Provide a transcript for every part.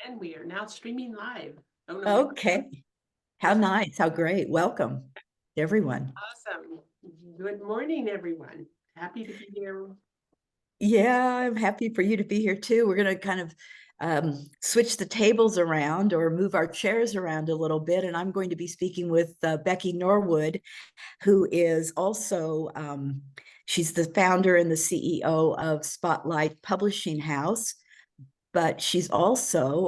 And we are now streaming live. Oh no, Okay. How nice. How great. Welcome, everyone. awesome. Good morning, everyone. Happy to be here. Yeah, I'm happy for you to be here too. We're going to kind of switch the tables around or move our chairs around a little bit. And I'm going to be speaking with Becky Norwood, who is also, she's the founder and the CEO of Spotlight Publishing House. But she's also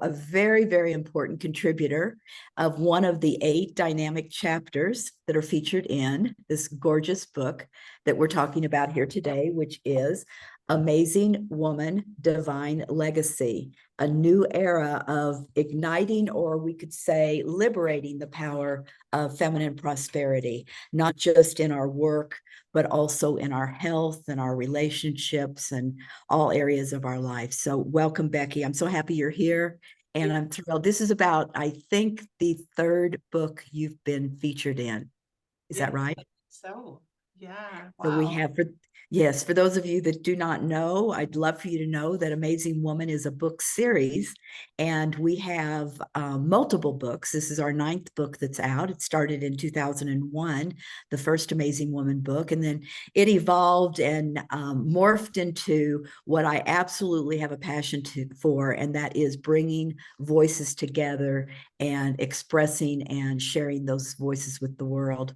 a very, very important contributor of one of the 8 dynamic chapters that are featured in this gorgeous book that we're talking about here today, which is Amazing Woman, Divine Legacy, a new era of igniting, or we could say liberating, the power of feminine prosperity, not just in our work, but also in our health and our relationships and all areas of our life. So welcome, Becky. I'm so happy you're here. And I'm thrilled. This is about, I think, the 3rd book you've been featured in. Is Yes, that right? so yeah, So we wow. have yes, for those of you that do not know, I'd love for you to know that Amazing Woman is a book series, and we have multiple books. This is our 9th book that's out. It started in 2001, the first Amazing Woman book, and then it evolved and morphed into what I absolutely have a passion for, and that is bringing voices together and expressing and sharing those voices with the world.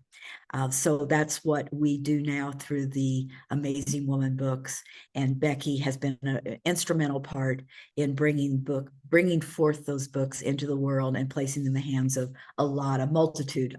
So that's what we do now through the Amazing Woman books. And Becky has been an instrumental part in bringing forth those books into the world and placing them in the hands of a multitude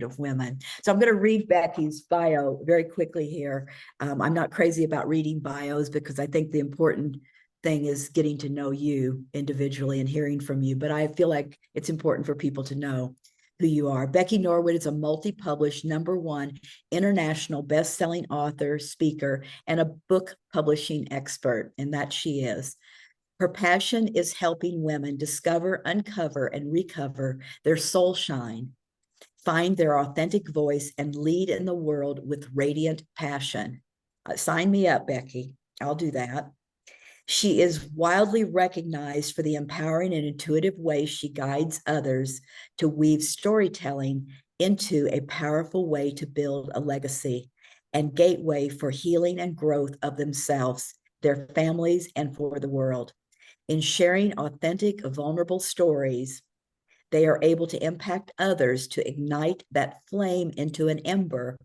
of women. So I'm going to read Becky's bio very quickly here. I'm not crazy about reading bios because I think the important thing is getting to know you individually and hearing from you. But I feel like it's important for people to know who you are. Becky Norwood is a multi-published #1 international best-selling author, speaker, and a book publishing expert, and that she is. Her passion is helping women discover, uncover, and recover their soul shine, find their authentic voice, and lead in the world with radiant passion. Sign me up, Becky. I'll do that. She is wildly recognized for the empowering and intuitive way she guides others to weave storytelling into a powerful way to build a legacy and gateway for healing and growth of themselves, their families, and for the world. In sharing authentic, vulnerable stories, they are able to impact others to ignite that flame into an ember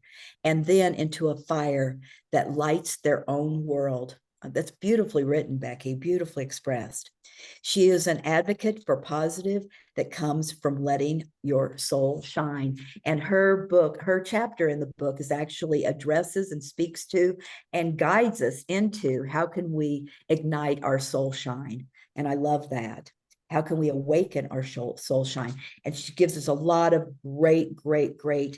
and then into a fire that lights their own world. That's beautifully written, Becky, beautifully expressed. She is an advocate for positive that comes from letting your soul shine. And her book, her chapter in the book is actually addresses and speaks to and guides us into how can we ignite our soul shine. And I love that. How can we awaken our soul shine? And she gives us a lot of great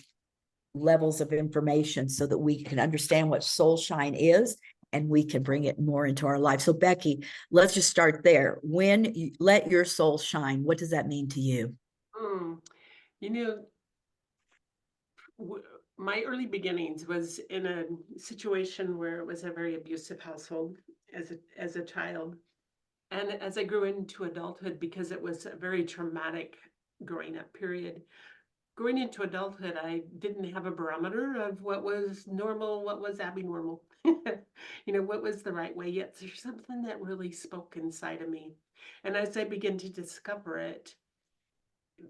levels of information so that we can understand what soul shine is and we can bring it more into our life. So Becky, let's just start there. When you let your soul shine, what does that mean to you? Mm. You know, my early beginnings was in a situation where it was a very abusive household as a child. And as I grew into adulthood, because it was a very traumatic growing up period, going into adulthood, I didn't have a barometer of what was normal, what was abnormal, what was the right way. Yet there's something that really spoke inside of me. And as I began to discover it,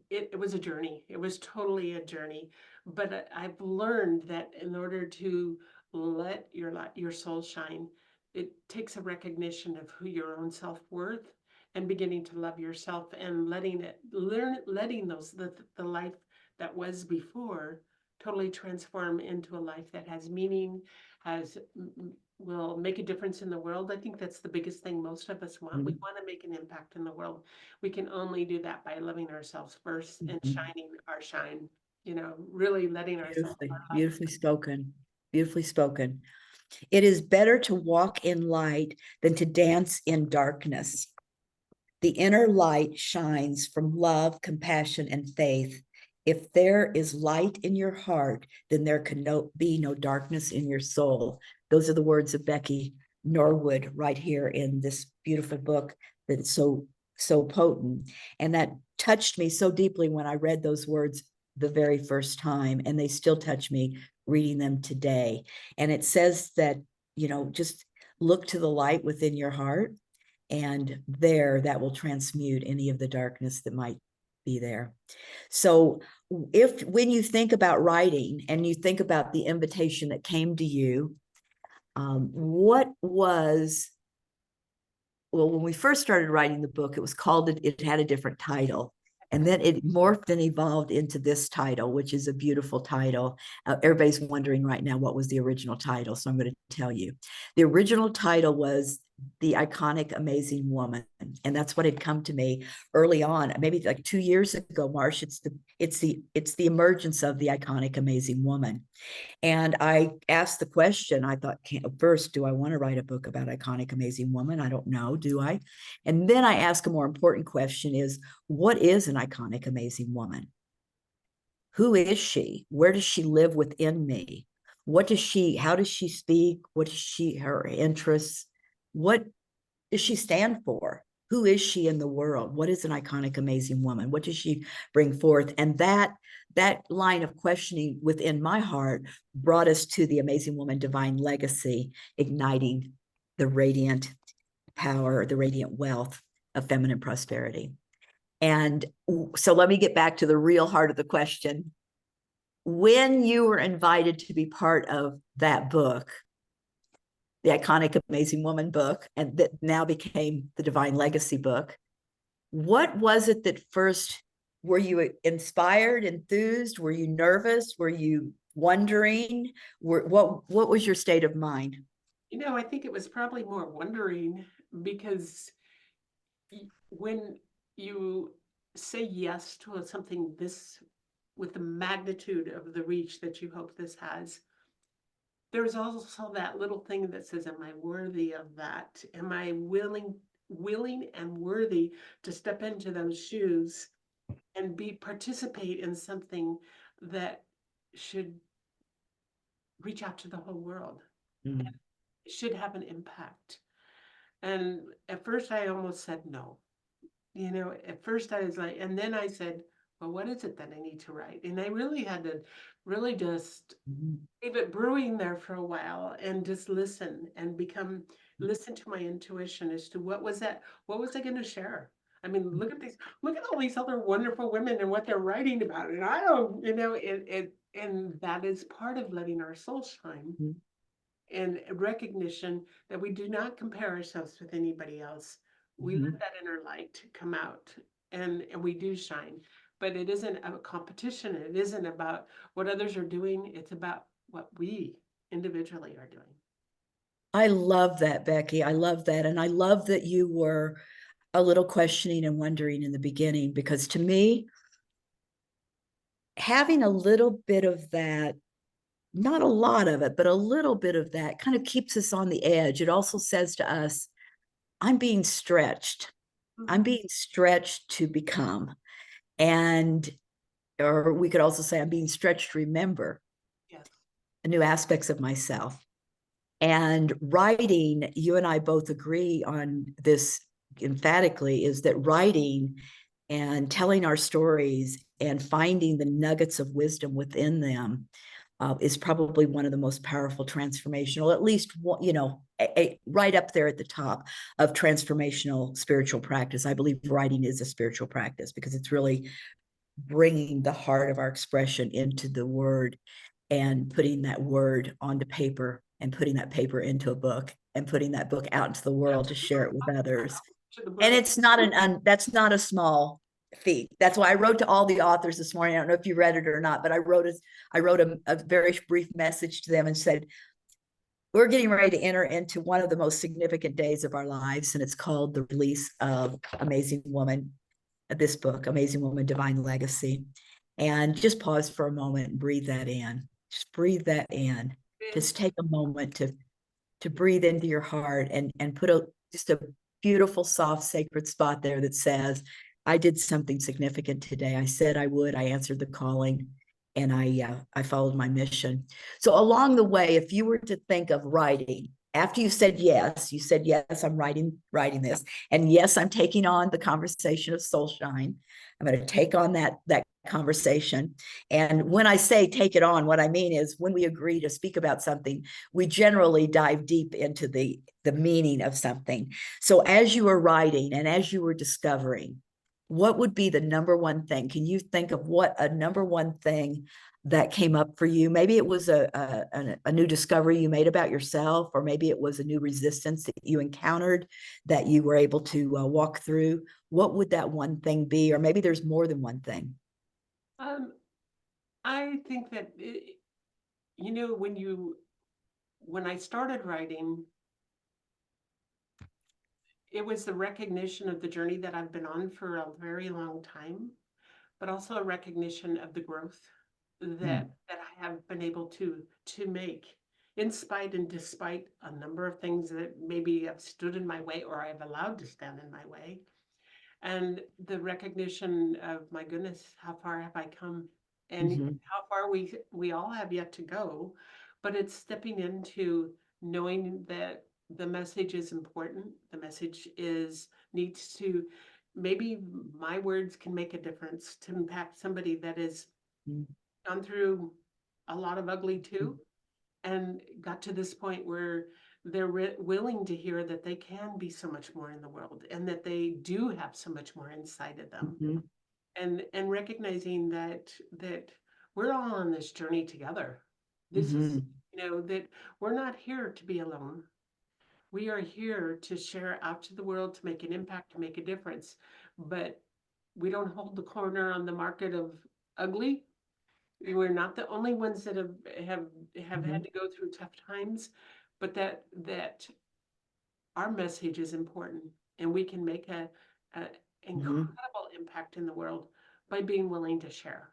it was a journey. It was totally a journey. But I've learned that in order to let your soul shine, it takes a recognition of who your own self-worth and beginning to love yourself and letting the life that was before totally transform into a life that has meaning, has will make a difference in the world. I think that's the biggest thing most of us want. We want to make an impact in the world. We can only do that by loving ourselves first and shining our shine, really letting ourselves, Beautifully, our light. beautifully spoken, beautifully spoken. It is better to walk in light than to dance in darkness. The inner light shines from love, compassion, and faith. If there is light in your heart, then there can be no darkness in your soul. Those are the words of Becky Norwood right here in this beautiful book that it's so potent. And that touched me so deeply when I read those words the very first time, and they still touch me reading them today. And it says that, just look to the light within your heart, and there that will transmute any of the darkness that might be there. So when you think about writing and you think about the invitation that came to you, what was, well, when we first started writing the book, it had a different title. And then it morphed and evolved into this title, which is a beautiful title. Everybody's wondering right now, what was the original title? So I'm going to tell you. The original title was The Iconic Amazing Woman. And that's what had come to me early on, maybe like 2 years ago, Marsh. It's the emergence of the iconic amazing woman. And I asked the question, I thought, first, do I want to write a book about iconic, amazing woman? I don't know, do I? And then I asked a more important question is, what is an iconic, amazing woman? Who is she? Where does she live within me? How does she speak? What is her interests? What does she stand for? Who is she in the world? What is an iconic, amazing woman? What does she bring forth? And that line of questioning within my heart brought us to the Amazing Woman Divine Legacy, igniting the radiant power, the radiant wealth of feminine prosperity. And so let me get back to the real heart of the question. When you were invited to be part of that book, the Iconic Amazing Woman book, and that now became the Divine Legacy book, what was it that first, were you inspired, enthused? Were you nervous? Were you wondering? What was your state of mind? I think it was probably more wondering, because when you say yes to something this, with the magnitude of the reach that you hope this has, there's also that little thing that says, am I worthy of that? Am I willing and worthy to step into those shoes and participate in something that should reach out to the whole world? Mm. It should have an impact. And at first I almost said no. At first I was like, and then I said, well, what is it that I need to write? And I really had to really just leave it brewing there for a while and just listen and listen to my intuition as to what was I going to share? I mean, look at all these other wonderful women and what they're writing about. And I don't, and that is part of letting our soul shine, and recognition that we do not compare ourselves with anybody else. We let that inner light come out, and we do shine. But it isn't a competition. It isn't about what others are doing. It's about what we individually are doing. I love that, Becky. I love that. And I love that you were a little questioning and wondering in the beginning, because to me, having a little bit of that, not a lot of it, but a little bit of that kind of keeps us on the edge. It also says to us, I'm being stretched. I'm being stretched to become. And, or we could also say, I'm being stretched to remember Yes. new aspects of myself. And writing, you and I both agree on this emphatically, is that writing and telling our stories and finding the nuggets of wisdom within them is probably one of the most powerful transformational, at least, right up there at the top of transformational spiritual practice. I believe writing is a spiritual practice because it's really bringing the heart of our expression into the word and putting that word onto paper and putting that paper into a book and putting that book out into the world to share it with others. And it's not that's not a small feat. That's why I wrote to all the authors this morning. I don't know if you read it or not, but I wrote a very brief message to them and said, we're getting ready to enter into one of the most significant days of our lives, and it's called the release of Amazing Woman, this book, Amazing Woman, Divine Legacy. And just pause for a moment and breathe that in. Just breathe that in. Just take a moment to breathe into your heart and put just a beautiful, soft, sacred spot there that says, I did something significant today. I said I would. I answered the calling, and I followed my mission. So along the way, if you were to think of writing after you said, yes, I'm writing this. And yes, I'm taking on the conversation of soul shine. I'm going to take on that conversation. And when I say take it on, what I mean is when we agree to speak about something, we generally dive deep into the meaning of something. So as you were writing and as you were discovering, what would be the number one thing? Can you think of what a number one thing that came up for you? Maybe it was a new discovery you made about yourself, or maybe it was a new resistance that you encountered that you were able to walk through. What would that one thing be? Or maybe there's more than one thing. Um, I think that, when I started writing, it was the recognition of the journey that I've been on for a very long time, but also a recognition of the growth Mm, that I have been able to make, in spite and despite a number of things that maybe have stood in my way or I've allowed to stand in my way. And the recognition of, my goodness, how far have I come, and mhm, how far we all have yet to go. But it's stepping into knowing that the message is important. The message is needs to, maybe my words can make a difference to impact somebody that has mm, gone through a lot of ugly mm, too, and got to this point where they're willing to hear that they can be so much more in the world, and that they do have so much more inside of them, mhm, and recognizing that we're all on this journey together. This is, mhm, that we're not here to be alone. We are here to share out to the world, to make an impact, to make a difference. But we don't hold the corner on the market of ugly. We're not the only ones that have had mhm, to go through tough times, but that our message is important, and we can make a mhm, incredible impact in the world by being willing to share,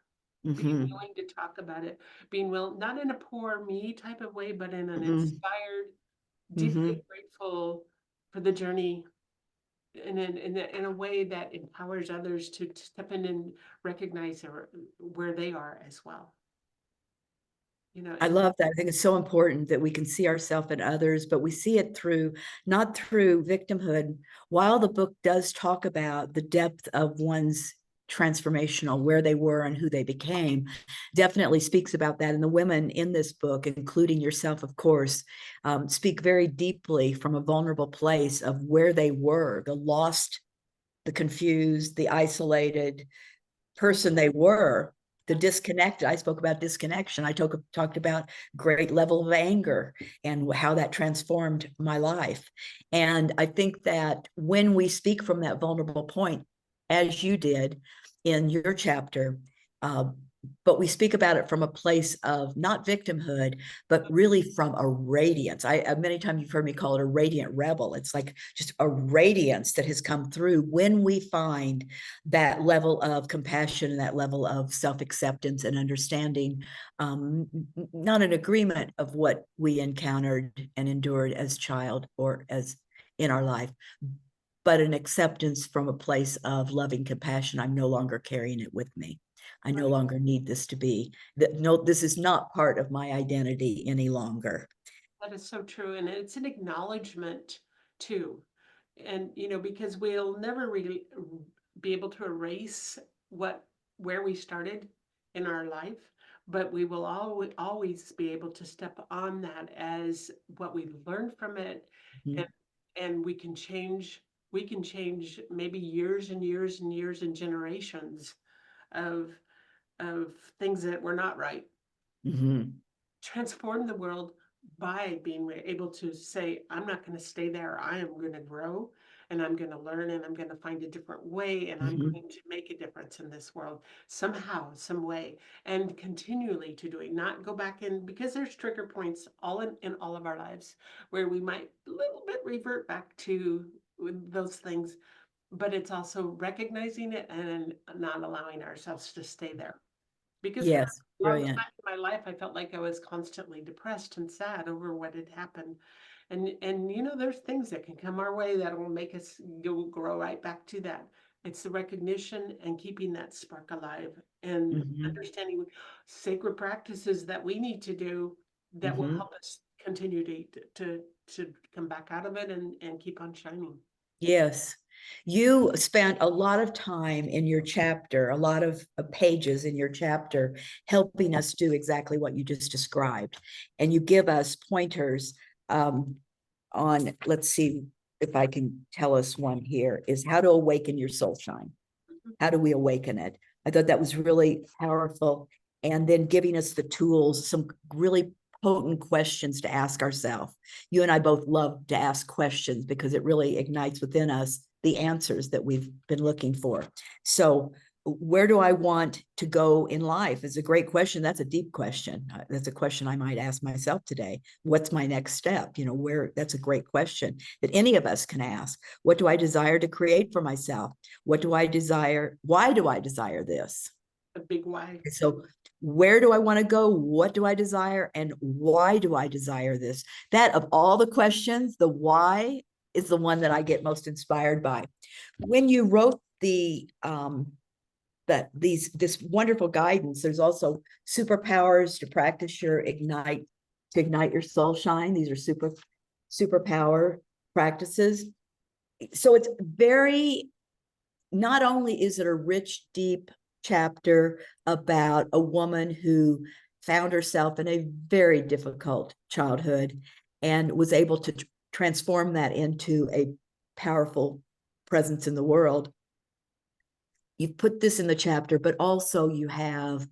being mhm, willing to talk about it, being willing, not in a poor me type of way, but in an mhm, inspired, deeply mhm. grateful for the journey, in a way that empowers others to step in and recognize where they are as well. I And love that. I think it's so important that we can see ourselves in others, but we see it through, not through victimhood. While the book does talk about the depth of one's transformational, where they were and who they became, definitely speaks about that. And the women in this book, including yourself, of course, speak very deeply from a vulnerable place of where they were, the lost, the confused, the isolated person they were, the disconnected. I spoke about disconnection. I talked about great level of anger and how that transformed my life. And I think that when we speak from that vulnerable point, as you did in your chapter, uh, but we speak about it from a place of not victimhood, but really from a radiance. Many times you've heard me call it a radiant rebel. It's like just a radiance that has come through when we find that level of compassion and that level of self-acceptance and understanding, not an agreement of what we encountered and endured as child or as in our life, but an acceptance from a place of loving compassion. I'm no longer carrying it with me. I no right, longer need this to be that. No, this is not part of my identity any longer. that is so true. And it's an acknowledgement too. And, because we'll never really be able to erase where we started in our life, but we will always be able to step on that as what we learned from it. Mhm, And, and we can change maybe years and years and years and generations of, of things that were not right, mhm, transform the world by being able to say, I'm not going to stay there. I am going to grow, and I'm going to learn, and I'm going to find a different way, and I'm mhm, going to make a difference in this world somehow, some way, and continually to do it, not go back in, because there's trigger points all in all of our lives where we might a little bit revert back to those things, but it's also recognizing it and not allowing ourselves to stay there. Because for yes, a long brilliant. time in my life, I felt like I was constantly depressed and sad over what had happened. And there's things that can come our way that will make us grow right back to that. It's the recognition and keeping that spark alive, and Mhm, understanding sacred practices that we need to do that will mhm, help us continue to to come back out of it and keep on shining. Yes. You spent a lot of time in your chapter, a lot of pages in your chapter, helping us do exactly what you just described. And you give us pointers on, let's see if I can tell us one here, is how to awaken your soul shine. How do we awaken it? I thought that was really powerful. And then giving us the tools, some really potent questions to ask ourselves. You and I both love to ask questions because it really ignites within us the answers that we've been looking for. So where do I want to go in life is a great question. That's a deep question. That's a question I might ask myself today. What's my next step? You know, where, that's a great question that any of us can ask. What do I desire to create for myself? What do I desire? Why do I desire this? A big why. So where do I want to go? What do I desire? And why do I desire this? That of all the questions, the why is the one that I get most inspired by. When you wrote this wonderful guidance, there's also superpowers to practice your ignite, to ignite your soul shine. These are superpower practices. So it's very, not only is it a rich, deep chapter about a woman who found herself in a very difficult childhood and was able to transform that into a powerful presence in the world. You've put this in the chapter, but also you have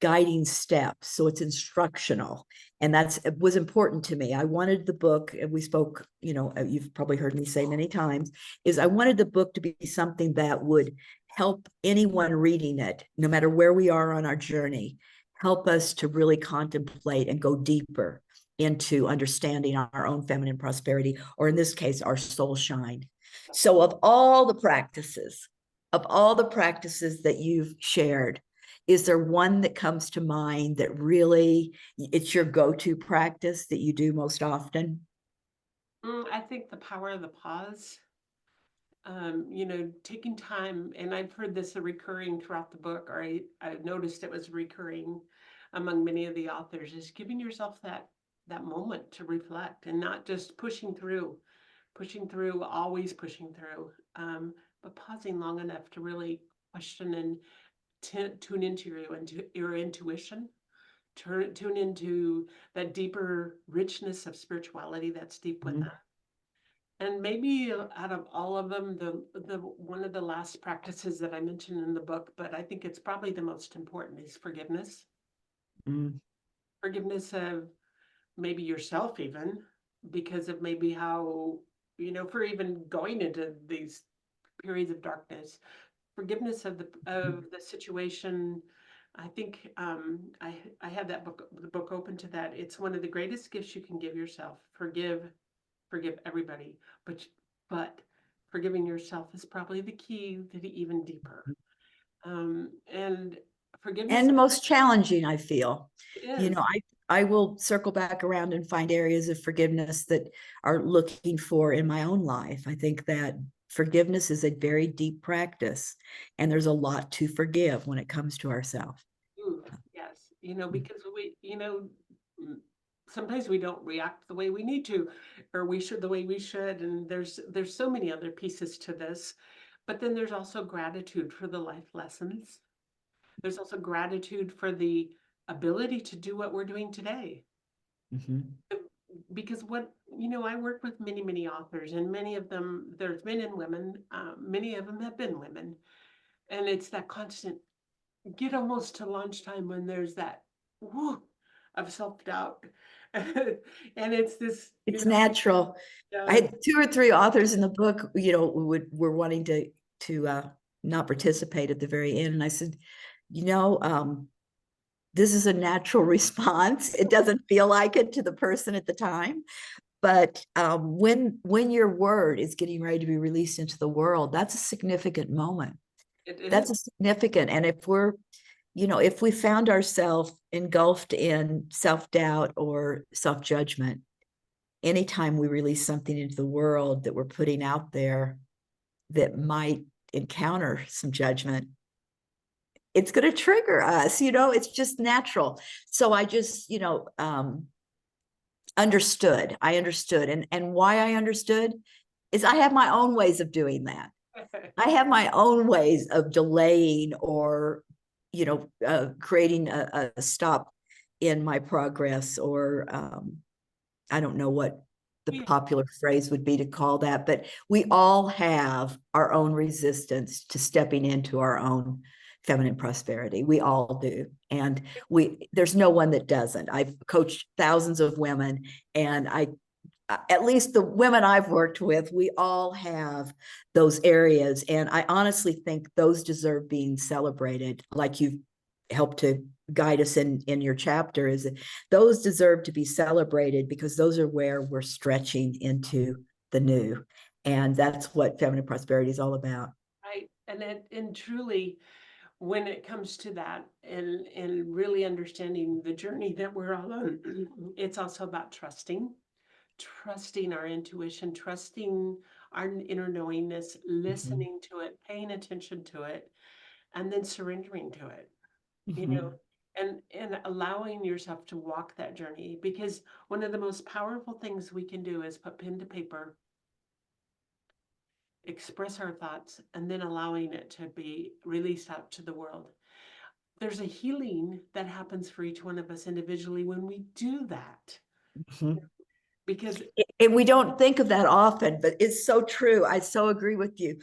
guiding steps. So it's instructional. And it was important to me. I wanted the book, and we spoke, you know, you've probably heard me say many times, is I wanted the book to be something that would help anyone reading it, no matter where we are on our journey, help us to really contemplate and go deeper into understanding our own feminine prosperity, or in this case, our soul shine. So of all the practices that you've shared, is there one that comes to mind that really it's your go-to practice that you do most often? I think the power of the pause. You know, taking time, and I've heard this recurring throughout the book, or I noticed it was recurring among many of the authors, is giving yourself that moment to reflect and not just pushing through, always pushing through, but pausing long enough to really question and tune into your intuition, tune into that deeper richness of spirituality that's deep within. And maybe out of all of them, the one of the last practices that I mentioned in the book, but I think it's probably the most important, is forgiveness. Mm. Forgiveness of maybe yourself, even because of maybe how, you know, for even going into these periods of darkness. Forgiveness of the situation. I think I have the book open to that. It's one of the greatest gifts you can give yourself. Forgive everybody, but forgiving yourself is probably the key to even deeper. And forgiveness And the most challenging, I feel. You is. know, I will circle back around and find areas of forgiveness that are looking for in my own life. I think that forgiveness is a very deep practice, and there's a lot to forgive when it comes to ourselves. Yes, you know, because sometimes we don't react the way we need to, or we should the way we should, and there's so many other pieces to this. But then there's also gratitude for the life lessons. There's also gratitude for the ability to do what we're doing today. Mm-hmm. Because I work with many authors, and many of them, there's men and women, many of them have been women, and it's that constant get almost to lunchtime when there's that whoo of self-doubt. And it's this, It's natural. I yeah. had 2 or 3 authors in the book, you know, were wanting to not participate at the very end, and I said, you know, this is a natural response. It doesn't feel like it to the person at the time, but when your word is getting ready to be released into the world, that's a significant moment. It is. That's a significant, and if we're, you know, if we found ourselves engulfed in self-doubt or self-judgment, anytime we release something into the world that we're putting out there that might encounter some judgment, it's going to trigger us, you know, it's just natural. So I just, you know, understood. I understood. And why I understood is I have my own ways of doing that. I have my own ways of delaying or, creating a stop in my progress, or I don't know what the Yeah. popular phrase would be to call that, but we all have our own resistance to stepping into our own feminine prosperity. We all do. And there's no one that doesn't. I've coached thousands of women, and at least the women I've worked with, we all have those areas. And I honestly think those deserve being celebrated, like you've helped to guide us in your chapter, is that those deserve to be celebrated because those are where we're stretching into the new. And that's what feminine prosperity is all about. Right. And truly, when it comes to that and really understanding the journey that we're all on, it's also about trusting our intuition, trusting our inner knowingness, Mhm. listening to it, paying attention to it, and then surrendering to it, you know, Mhm. and allowing yourself to walk that journey. Because one of the most powerful things we can do is put pen to paper, express our thoughts, and then allowing it to be released out to the world. There's a healing that happens for each one of us individually when we do that. Mhm. Because And we don't think of that often, but it's so true. I so agree with you.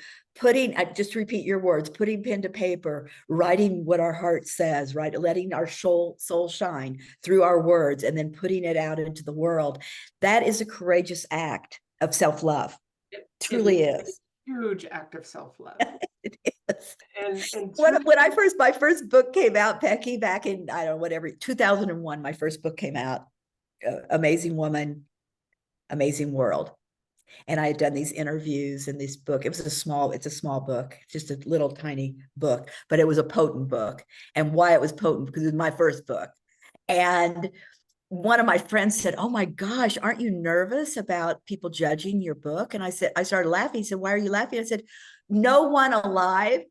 Just to repeat your words, putting pen to paper, writing what our heart says, right? Letting our soul shine through our words, and then putting it out into the world. That is a courageous act of self-love. it is Truly a is. huge act of self-love. It is. And When truly, my first book came out, Becky, back in, I don't know, whatever, 2001, my first book came out, Amazing Woman, Amazing World. And I had done these interviews in this book. It's a small book, just a little tiny book, but it was a potent book. And why it was potent, because it was my first book. And one of my friends said, "Oh my gosh, aren't you nervous about people judging your book?" And I started laughing. He said, "Why are you laughing?" I said, "No one alive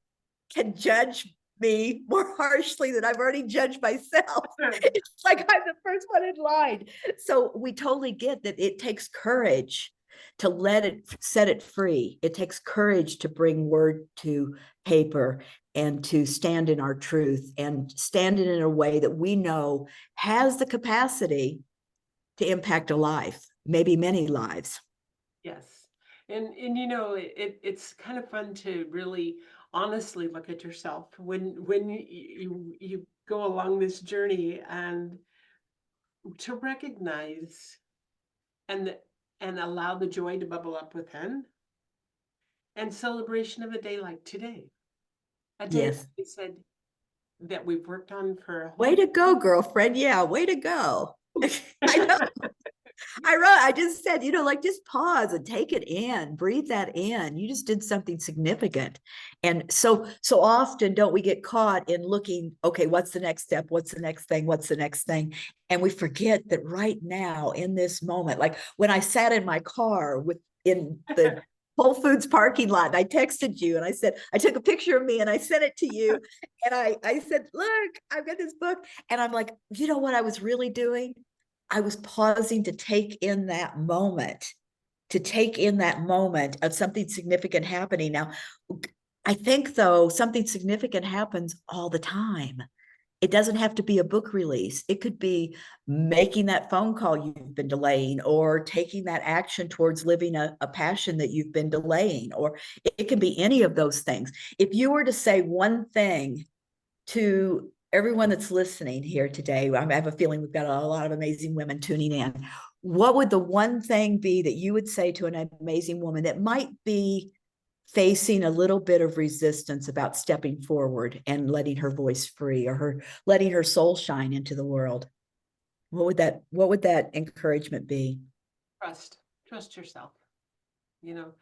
can judge me more harshly than I've already judged myself." It's like I'm the first one in line. So we totally get that it takes courage to set it free. It takes courage to bring word to paper and to stand in our truth and stand in a way that we know has the capacity to impact a life, maybe many lives. yes. And it's kind of fun to really honestly look at yourself when you go along this journey and to recognize and and allow the joy to bubble up within and celebration of a day like today. A day like Yes. we said that we've worked on for a Way whole to go, girlfriend. Yeah, way to go. I know. I just said, like just pause and take it in, breathe that in. You just did something significant. And so often don't we get caught in looking, okay, what's the next step? What's the next thing? What's the next thing? And we forget that right now in this moment, like when I sat in my car in the Whole Foods parking lot, and I texted you and I said, I took a picture of me and I sent it to you. And I said, look, I've got this book. And I'm like, you know what I was really doing? I was pausing to take in that moment, of something significant happening. Now, I think though, something significant happens all the time. It doesn't have to be a book release. It could be making that phone call you've been delaying, or taking that action towards living a passion that you've been delaying, or it can be any of those things. If you were to say one thing to everyone that's listening here today, I have a feeling we've got a lot of amazing women tuning in. What would the one thing be that you would say to an amazing woman that might be facing a little bit of resistance about stepping forward and letting her voice free, or letting her soul shine into the world? What would that encouragement be? trust yourself. You know,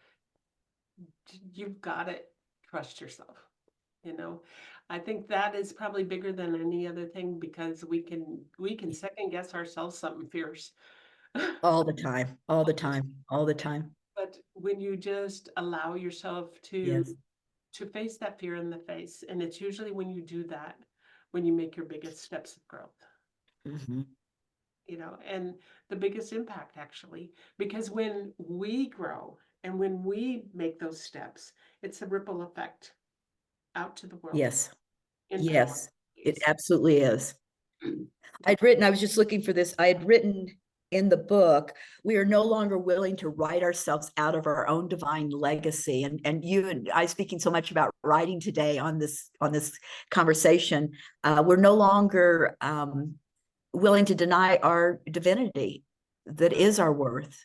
you've got it. Trust yourself. You know, I think that is probably bigger than any other thing because we can second guess ourselves something fierce. All the time, all the time, all the time. But when you just allow yourself Yes. to face that fear in the face, and it's usually when you do that when you make your biggest steps of growth. Mm-hmm. you know, and the biggest impact actually, because when we grow and when we make those steps, it's a ripple effect out to the world Yes, in powerful yes, it ways. absolutely is. I was just looking for this. I had written in the book, we are no longer willing to write ourselves out of our own divine legacy. And you and I speaking so much about writing today on this conversation, we're no longer willing to deny our divinity that is our worth,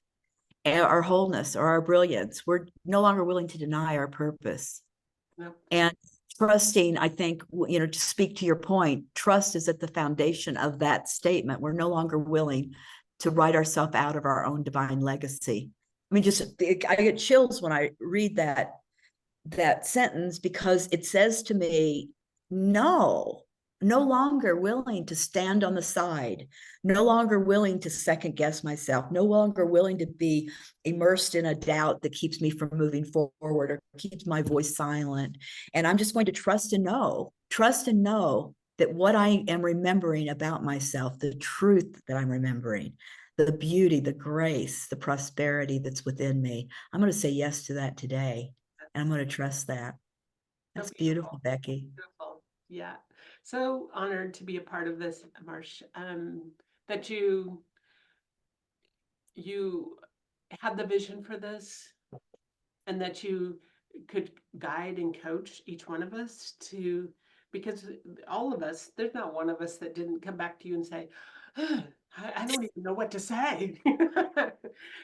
our wholeness, or our brilliance. We're no longer willing to deny our purpose. Nope. And trusting, I think, you know, to speak to your point, trust is at the foundation of that statement. We're no longer willing to write ourselves out of our own divine legacy. I mean, I get chills when I read that sentence, because it says to me, no longer willing to stand on the side, no longer willing to second guess myself, no longer willing to be immersed in a doubt that keeps me from moving forward or keeps my voice silent. And I'm just going to trust and know that what I am remembering about myself, the truth that I'm remembering, the beauty, the grace, the prosperity that's within me, I'm going to say yes to that today. And I'm going to trust that. So That's beautiful, beautiful. Becky. Beautiful. Yeah. So honored to be a part of this, Marsh. That you had the vision for this, and that you could guide and coach each one of us to, because all of us, there's not one of us that didn't come back to you and say, I don't even know what to say.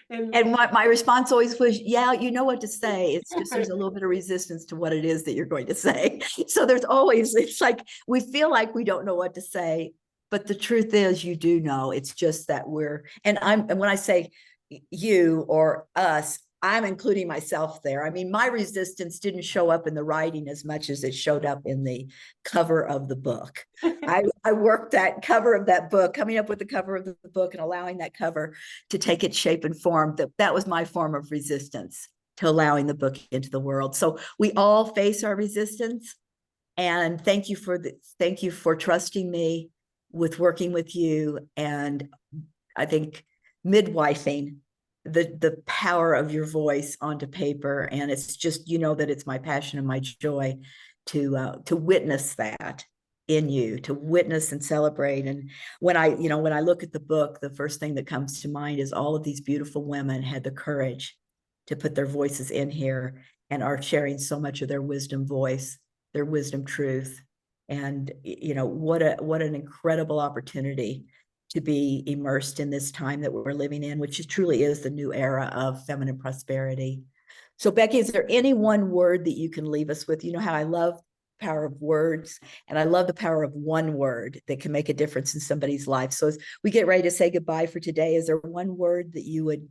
and And my response always was, yeah, you know what to say. It's just there's a little bit of resistance to what it is that you're going to say. So there's always, it's like we feel like we don't know what to say, but the truth is you do know. It's just that and when I say you or us, I'm including myself there. I mean, my resistance didn't show up in the writing as much as it showed up in the cover of the book. I worked that cover of that book, coming up with the cover of the book and allowing that cover to take its shape and form. That was my form of resistance to allowing the book into the world. So we all face our resistance. And thank you for trusting me with working with you. And I think midwifing the power of your voice onto paper. And it's just, you know, that it's my passion and my joy to witness that in you, to witness and celebrate. And when I look at the book, the first thing that comes to mind is all of these beautiful women had the courage to put their voices in here and are sharing so much of their wisdom voice, their wisdom truth. And you know, what an incredible opportunity to be immersed in this time that we're living in, which truly is the new era of feminine prosperity. So Becky, is there any one word that you can leave us with? You know how I love power of words, and I love the power of one word that can make a difference in somebody's life. So as we get ready to say goodbye for today, is there one word that you would?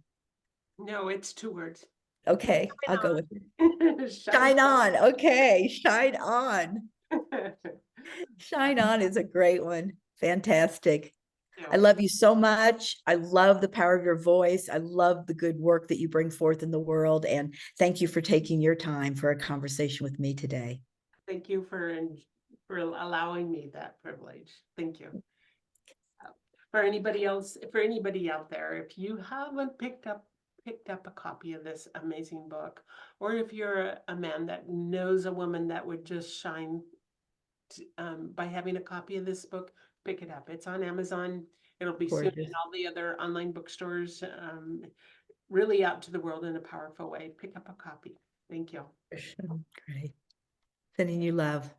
no, it's 2 words. Okay, I'll go with it. Shine Shine on. Okay, shine on. on. Shine on is a great one. Fantastic. I Yeah. love you so much. I love the power of your voice. I love the good work that you bring forth in the world. And thank you for taking your time for a conversation with me today. Thank you for allowing me that privilege. Thank you. For anybody else, for anybody out there, if you haven't picked up a copy of this amazing book, or if you're a man that knows a woman that would just shine by having a copy of this book, pick it up. It's on Amazon. It'll be soon in Gorgeous. all the other online bookstores. Really out to the world in a powerful way. Pick up a copy. Thank you. Great. Sending you love.